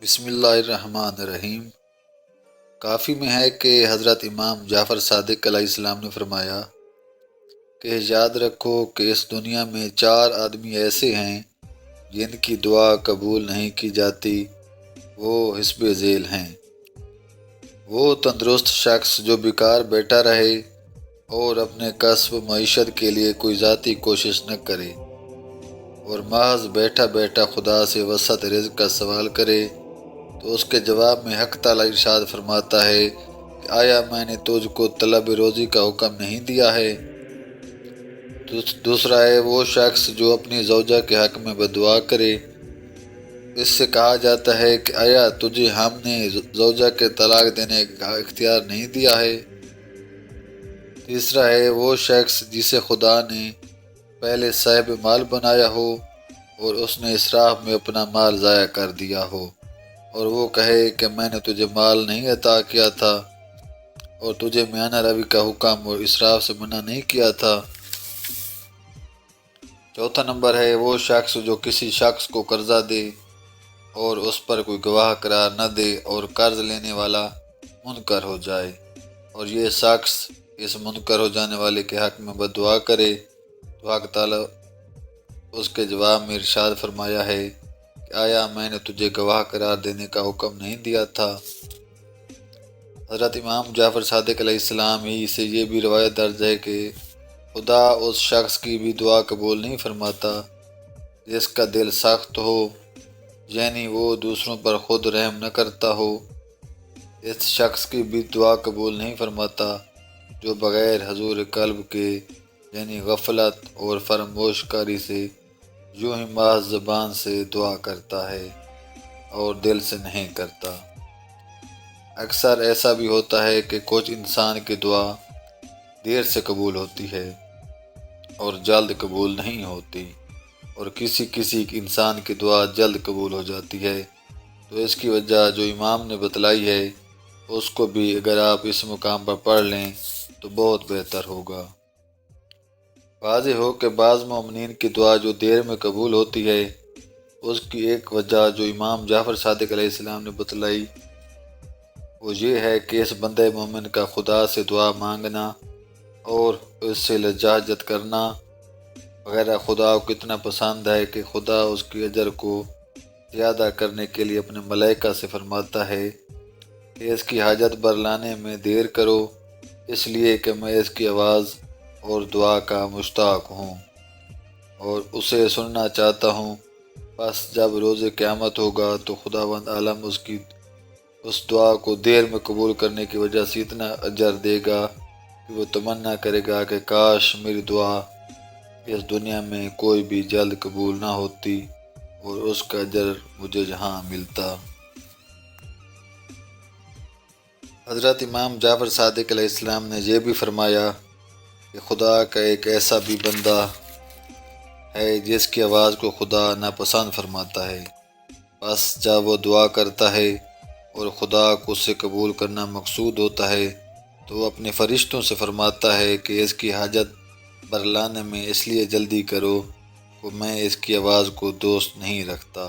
بسم اللہ الرحمن الرحیم۔ کافی میں ہے کہ حضرت امام جعفر صادق علیہ السلام نے فرمایا کہ یاد رکھو کہ اس دنیا میں 4 آدمی ایسے ہیں جن کی دعا قبول نہیں کی جاتی، وہ حسب ذیل ہیں۔ وہ تندرست شخص جو بیکار بیٹھا رہے اور اپنے کسب معیشت کے لیے کوئی ذاتی کوشش نہ کرے اور محض بیٹھا بیٹھا خدا سے وسعت رزق کا سوال کرے، تو اس کے جواب میں حق تعالی ارشاد فرماتا ہے کہ آیا میں نے تجھ کو طلب روزی کا حکم نہیں دیا ہے؟ دوسرا ہے وہ شخص جو اپنی زوجہ کے حق میں بددعا کرے، اس سے کہا جاتا ہے کہ آیا تجھے ہم نے زوجہ کے طلاق دینے کا اختیار نہیں دیا ہے؟ تیسرا ہے وہ شخص جسے خدا نے پہلے صاحب مال بنایا ہو اور اس نے اسراف میں اپنا مال ضائع کر دیا ہو، اور وہ کہے کہ میں نے تجھے مال نہیں عطا کیا تھا اور تجھے میانہ روی کا حکم اور اسراف سے منع نہیں کیا تھا۔ چوتھا نمبر ہے وہ شخص جو کسی شخص کو قرضہ دے اور اس پر کوئی گواہ قرار نہ دے اور قرض لینے والا منکر ہو جائے، اور یہ شخص اس منکر ہو جانے والے کے حق میں بددعا کرے، تو حق تعالی اس کے جواب میں ارشاد فرمایا ہے کہ آیا میں نے تجھے گواہ قرار دینے کا حکم نہیں دیا تھا؟ حضرت امام جعفر صادق علیہ السلام ہی سے یہ بھی روایت درج ہے کہ خدا اس شخص کی بھی دعا قبول نہیں فرماتا جس کا دل سخت ہو، یعنی وہ دوسروں پر خود رحم نہ کرتا ہو۔ اس شخص کی بھی دعا قبول نہیں فرماتا جو بغیر حضور قلب کے، یعنی غفلت اور فراموش کاری سے، یوں ہی محض زبان سے دعا کرتا ہے اور دل سے نہیں کرتا۔ اکثر ایسا بھی ہوتا ہے کہ کچھ انسان کی دعا دیر سے قبول ہوتی ہے اور جلد قبول نہیں ہوتی، اور کسی انسان کی دعا جلد قبول ہو جاتی ہے، تو اس کی وجہ جو امام نے بتلائی ہے اس کو بھی اگر آپ اس مقام پر پڑھ لیں تو بہت بہتر ہوگا۔ واضح ہو کہ بعض مومنین کی دعا جو دیر میں قبول ہوتی ہے، اس کی ایک وجہ جو امام جعفر صادق علیہ السلام نے بتلائی وہ یہ ہے کہ اس بندہ مومن کا خدا سے دعا مانگنا اور اس سے لجاجت کرنا وغیرہ خدا کو اتنا پسند ہے کہ خدا اس کی اجر کو زیادہ کرنے کے لیے اپنے ملائکہ سے فرماتا ہے کہ اس کی حاجت برلانے میں دیر کرو، اس لیے کہ میں اس کی آواز اور دعا کا مشتاق ہوں اور اسے سننا چاہتا ہوں۔ بس جب روز قیامت ہوگا تو خداوند عالم اس دعا کو دیر میں قبول کرنے کی وجہ سے اتنا اجر دے گا کہ وہ تمنا کرے گا کہ کاش میری دعا اس دنیا میں کوئی بھی جلد قبول نہ ہوتی اور اس کا اجر مجھے جہاں ملتا۔ حضرت امام جعفر صادق علیہ السلام نے یہ بھی فرمایا کہ خدا کا ایک ایسا بھی بندہ ہے جس کی آواز کو خدا ناپسند فرماتا ہے، بس جب وہ دعا کرتا ہے اور خدا کو اس سے قبول کرنا مقصود ہوتا ہے تو وہ اپنے فرشتوں سے فرماتا ہے کہ اس کی حاجت برلانے میں اس لیے جلدی کرو کہ میں اس کی آواز کو دوست نہیں رکھتا۔